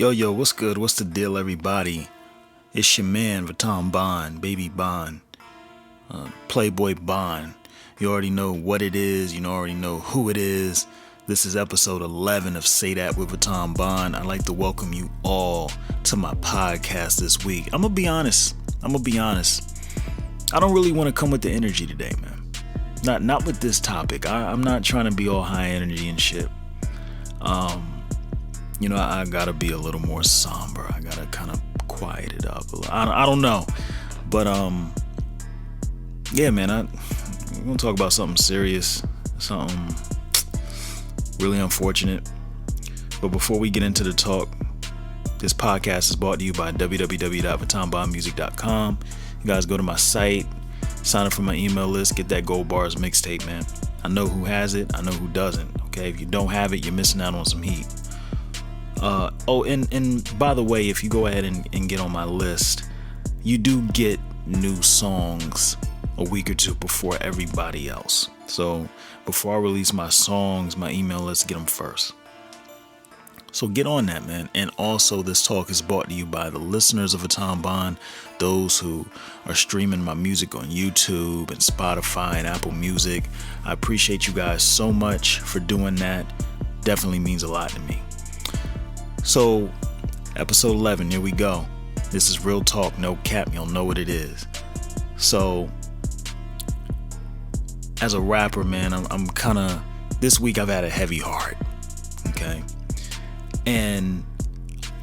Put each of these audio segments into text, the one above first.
Yo, what's good? What's the deal, everybody? It's your man, Vuitton Bond, Baby Bond, Playboy Bond. You already know what it is. You already know who it is. This is episode 11 of Say That with Vuitton Bond. I'd like to welcome you all to my podcast this week. I'm going to be honest. I don't really want to come with the energy today, man. Not with this topic. I'm not trying to be all high energy and shit. I gotta be a little more somber. I gotta kind of quiet it up a little. I don't know, but yeah, man. I'm gonna talk about something serious, something really unfortunate. But before we get into the talk, this podcast is brought to you by www.VuttonBondmusic.com. You guys go to my site, sign up for my email list, get that Gold Bars mixtape, man. I know who has it, I know who doesn't. Okay, if you don't have it, you're missing out on some heat. And by the way, if you go ahead and get on my list, you do get new songs a week or two before everybody else. So before I release my songs, my email list, get them first. So get on that, man. And also, this talk is brought to you by the listeners of Vuitton Bond, those who are streaming my music on YouTube and Spotify and Apple Music. I appreciate you guys so much for doing that. Definitely means a lot to me. So, episode 11, here we go. This is real talk, no cap, you'll know what it is. So, as a rapper, man, I'm kind of, this week I've had a heavy heart, okay? And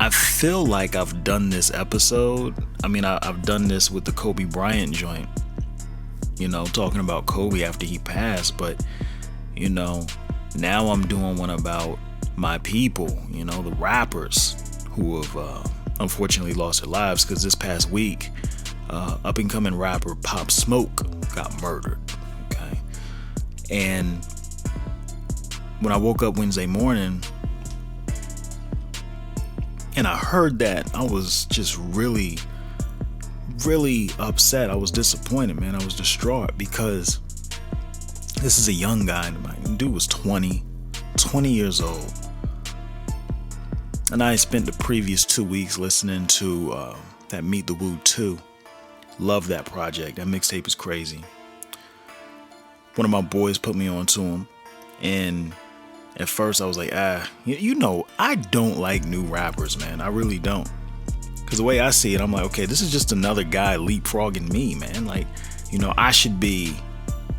I feel like I've done this episode. I've done this with the Kobe Bryant joint, talking about Kobe after he passed. But, now I'm doing one about my people, the rappers who have unfortunately lost their lives. Because this past week, up and coming rapper Pop Smoke got murdered. Okay. And when I woke up Wednesday morning, and I heard that, I was just really, really upset. I was disappointed, man. I was distraught because this is a young guy. The dude was 20 years old. And I spent the previous 2 weeks listening to that Meet the Woo 2. Love that project. That mixtape is crazy. One of my boys put me on to him. And at first I was like, I don't like new rappers, man. I really don't. Because the way I see it, I'm like, okay, this is just another guy leapfrogging me, man. Like, I should be,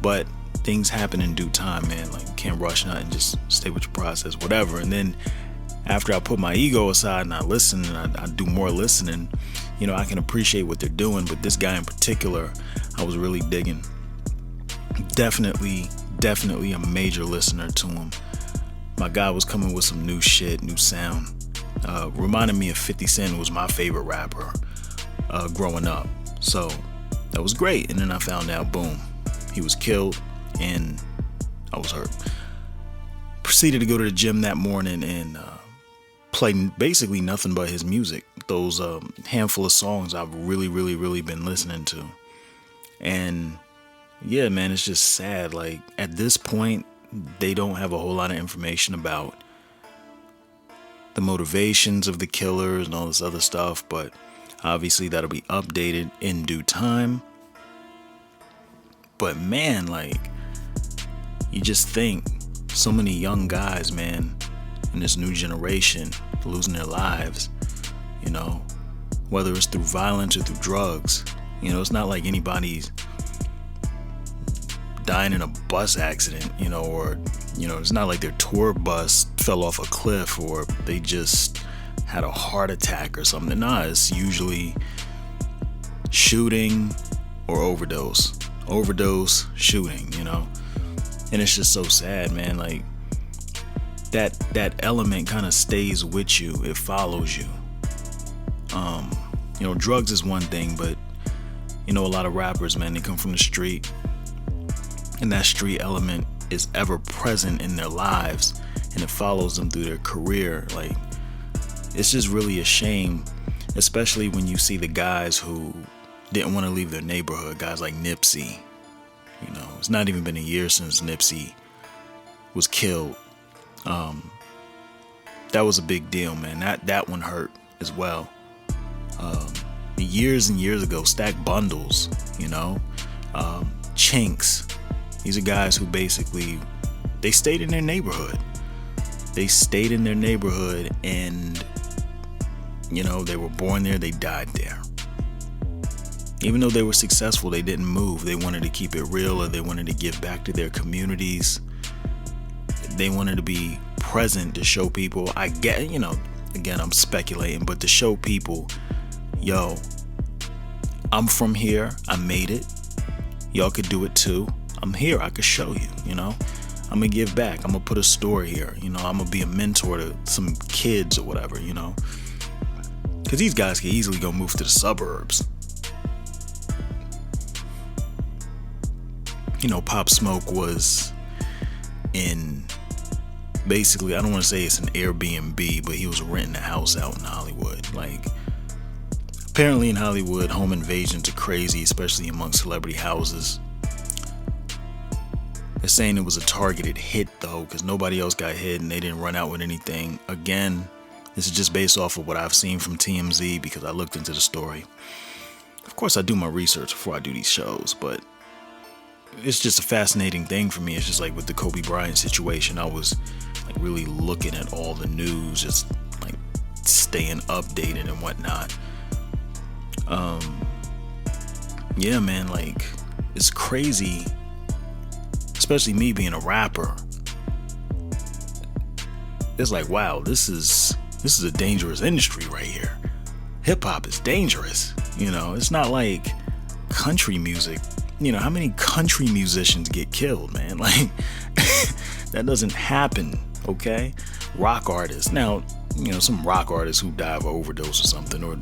but things happen in due time, man. Like, you can't rush nothing, just stay with your process, whatever. And then after I put my ego aside and I listen and I do more listening, I can appreciate what they're doing. But this guy in particular, I was really digging. Definitely a major listener to him. My guy was coming with some new shit, new sound. Reminded me of 50 Cent, who was my favorite rapper growing up. So that was great. And then I found out, boom, he was killed and I was hurt. Proceeded to go to the gym that morning and play basically nothing but his music. Those handful of songs I've really, really, really been listening to. And yeah, man, it's just sad. Like, at this point, they don't have a whole lot of information about the motivations of the killers and all this other stuff, but obviously that'll be updated in due time. But man, like, you just think so many young guys, man, in this new generation losing their lives, whether it's through violence or through drugs. It's not like anybody's dying in a bus accident, or it's not like their tour bus fell off a cliff or they just had a heart attack or something. Nah, it's usually shooting or overdose, shooting, and it's just so sad, man. Like, that element kind of stays with you. It follows you. Drugs is one thing, but a lot of rappers, man, they come from the street, and that street element is ever present in their lives, and it follows them through their career. Like, it's just really a shame, especially when you see the guys who didn't want to leave their neighborhood, guys like Nipsey. It's not even been a year since Nipsey was killed. that was a big deal, man. That one hurt as well. Years and years ago, Stack Bundles, Chinks. These are guys who basically, they stayed in their neighborhood. They stayed in their neighborhood and, they were born there, they died there. Even though they were successful, they didn't move. They wanted to keep it real, or they wanted to give back to their communities. They wanted to be present to show people, I get, again, I'm speculating, but to show people, yo, I'm from here, I made it. Y'all could do it too. I'm here, I could show you, I'm gonna give back. I'm gonna put a story here. I'm gonna be a mentor to some kids or whatever, because these guys can easily go move to the suburbs. Pop Smoke was in, basically, I don't want to say it's an Airbnb, but he was renting a house out in Hollywood. Like, apparently in Hollywood, home invasions are crazy, especially amongst celebrity houses. They're saying it was a targeted hit, though, because nobody else got hit and they didn't run out with anything. Again, this is just based off of what I've seen from TMZ because I looked into the story. Of course, I do my research before I do these shows, but it's just a fascinating thing for me. It's just like with the Kobe Bryant situation, I was like really looking at all the news, just like staying updated and whatnot. Yeah, man, like it's crazy, especially me being a rapper. It's like, wow, this is a dangerous industry right here. Hip hop is dangerous. It's not like country music. How many country musicians get killed, man? Like, that doesn't happen, okay? Rock artists. Now, some rock artists who die of overdose or something, or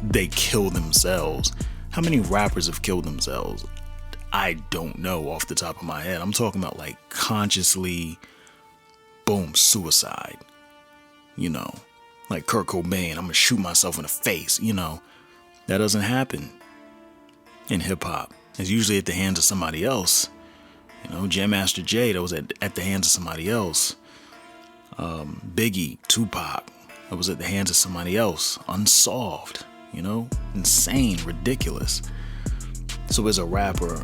they kill themselves. How many rappers have killed themselves? I don't know off the top of my head. I'm talking about like consciously, boom, suicide. Like Kurt Cobain, I'm gonna shoot myself in the face. That doesn't happen in hip hop. It's usually at the hands of somebody else. Jam Master Jay, that was at the hands of somebody else. Biggie, Tupac, that was at the hands of somebody else. Unsolved, insane, ridiculous. So as a rapper,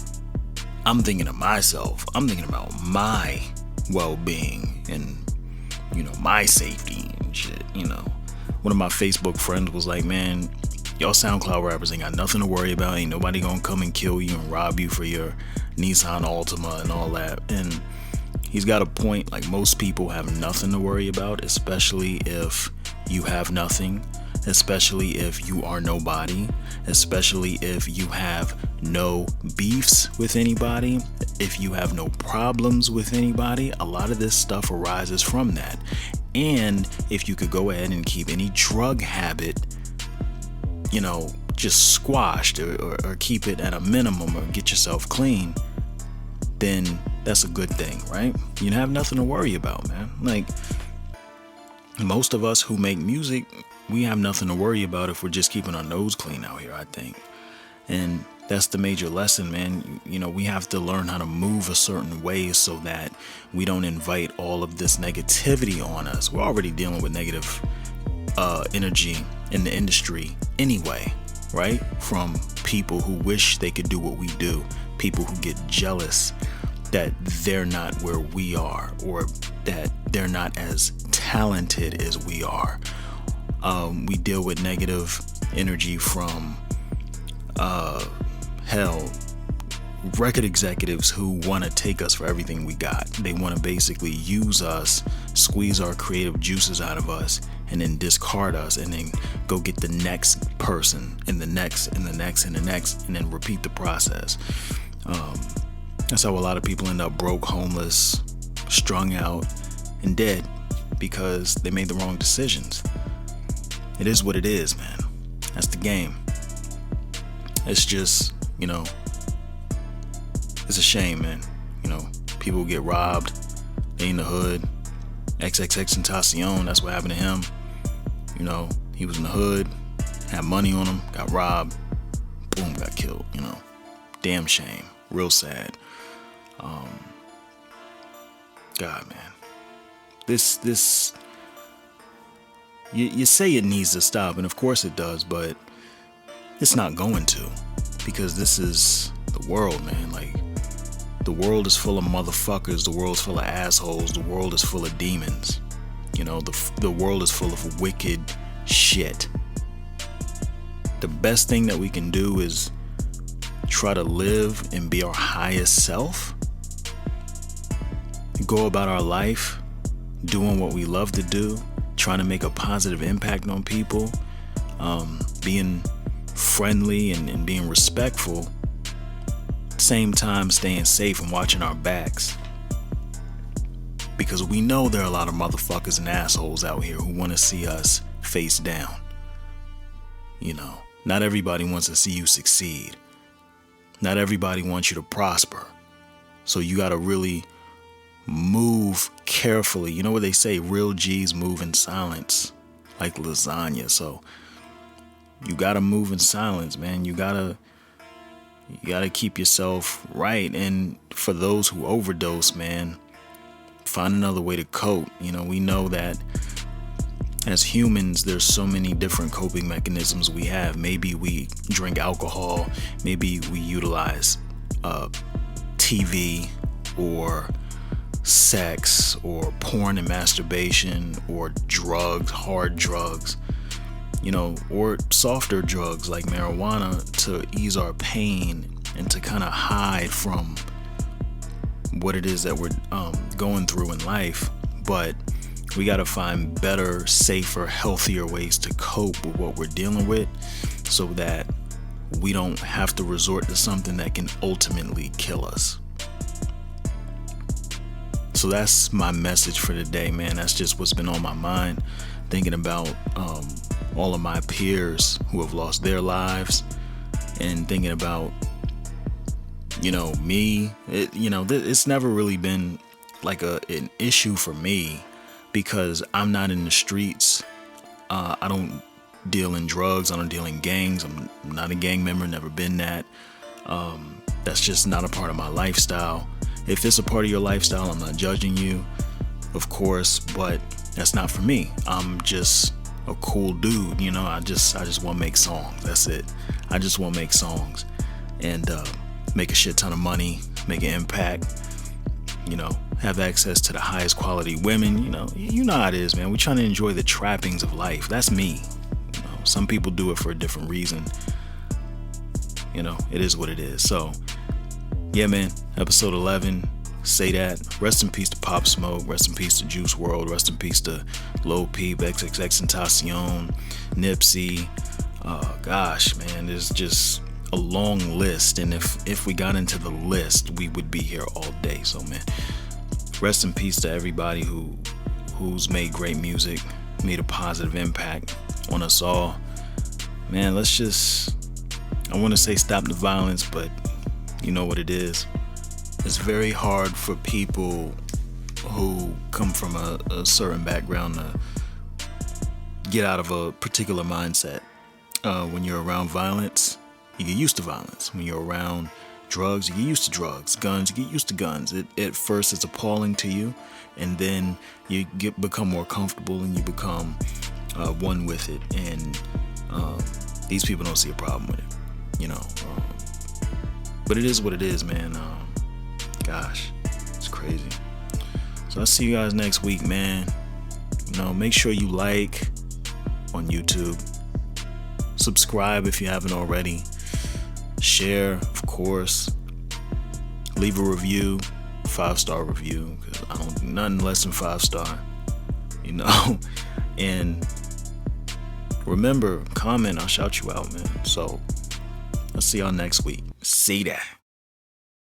I'm thinking of myself. I'm thinking about my well-being and, my safety and shit, One of my Facebook friends was like, man, y'all SoundCloud rappers ain't got nothing to worry about. Ain't nobody gonna come and kill you and rob you for your Nissan Altima and all that. And he's got a point. Like, most people have nothing to worry about, especially if you have nothing, especially if you are nobody, especially if you have no beefs with anybody, if you have no problems with anybody. A lot of this stuff arises from that. And if you could go ahead and keep any drug habit, just squashed or keep it at a minimum or get yourself clean, then that's a good thing, right? You have nothing to worry about, man. Like, most of us who make music, we have nothing to worry about if we're just keeping our nose clean out here, I think. And that's the major lesson, man. We have to learn how to move a certain way so that we don't invite all of this negativity on us. We're already dealing with negative energy in the industry anyway, right? From people who wish they could do what we do, people who get jealous that they're not where we are, or that they're not as talented as we are. We deal with negative energy from record executives who want to take us for everything we got. They want to basically use us, squeeze our creative juices out of us, and then discard us, and then go get the next person and the next and the next and the next, and then repeat the process. That's how a lot of people end up broke, homeless, strung out, and dead, because they made the wrong decisions. It is what it is, man. That's the game. It's just, it's a shame, man. People get robbed. They in the hood. XXXTentacion, that's what happened to him. He was in the hood, had money on him, got robbed, boom, got killed. Damn shame. Real sad. God, man. This You say it needs to stop, and of course it does, but it's not going to, because this is the world, man. Like, the world is full of motherfuckers. The world's full of assholes. The world is full of demons. You know, the world is full of wicked shit. The best thing that we can do is try to live and be our highest self. Go about our life doing what we love to do, trying to make a positive impact on people, being friendly and being respectful. Same time staying safe and watching our backs. Because we know there are a lot of motherfuckers and assholes out here who want to see us face down. You know, not everybody wants to see you succeed. Not everybody wants you to prosper. So you got to really move carefully. You know what they say, real G's move in silence, like lasagna. So you got to move in silence, man. You got to keep yourself right. And for those who overdose, man, find another way to cope. You know, we know that as humans, there's so many different coping mechanisms we have. Maybe we drink alcohol, maybe we utilize TV or sex or porn and masturbation or drugs, hard drugs, you know, or softer drugs like marijuana to ease our pain and to kind of hide from what it is that we're going through in life. But we got to find better, safer, healthier ways to cope with what we're dealing with so that we don't have to resort to something that can ultimately kill us. So that's my message for today, man. That's just what's been on my mind, thinking about all of my peers who have lost their lives, and thinking about, you know, me. It's never really been like an issue for me because I'm not in the streets. I don't deal in drugs. I don't deal in gangs. I'm not a gang member, never been that. That's just not a part of my lifestyle. If it's a part of your lifestyle, I'm not judging you, of course, but that's not for me. I'm just a cool dude, you know. I just want to make songs. That's it. I just want to make songs and make a shit ton of money, make an impact, you know, have access to the highest quality women. You know how it is, man. We're trying to enjoy the trappings of life. That's me. You know, some people do it for a different reason. You know, it is what it is. So yeah, man, episode 11, say that. Rest in peace to Pop Smoke, rest in peace to Juice WRLD, rest in peace to Lil Peep, XXXTentacion, Nipsey. Gosh, man, there's just a long list, and if we got into the list, we would be here all day. So, man, rest in peace to everybody who's made great music, made a positive impact on us all. Man, I want to say stop the violence, but you know what it is. It's very hard for people who come from a certain background to get out of a particular mindset. When you're around violence, you get used to violence. When you're around drugs, you get used to drugs. Guns, you get used to guns. At first, it's appalling to you, and then you become more comfortable and you become one with it. And these people don't see a problem with it, you know. But it is what it is, man. Gosh, it's crazy. So I'll see you guys next week, man. You know, make sure you like on YouTube. Subscribe if you haven't already. Share, of course. Leave a review, 5-star review, because I don't do nothing less than 5-star. You know? And remember, comment, I'll shout you out, man. So I'll see y'all next week. See that.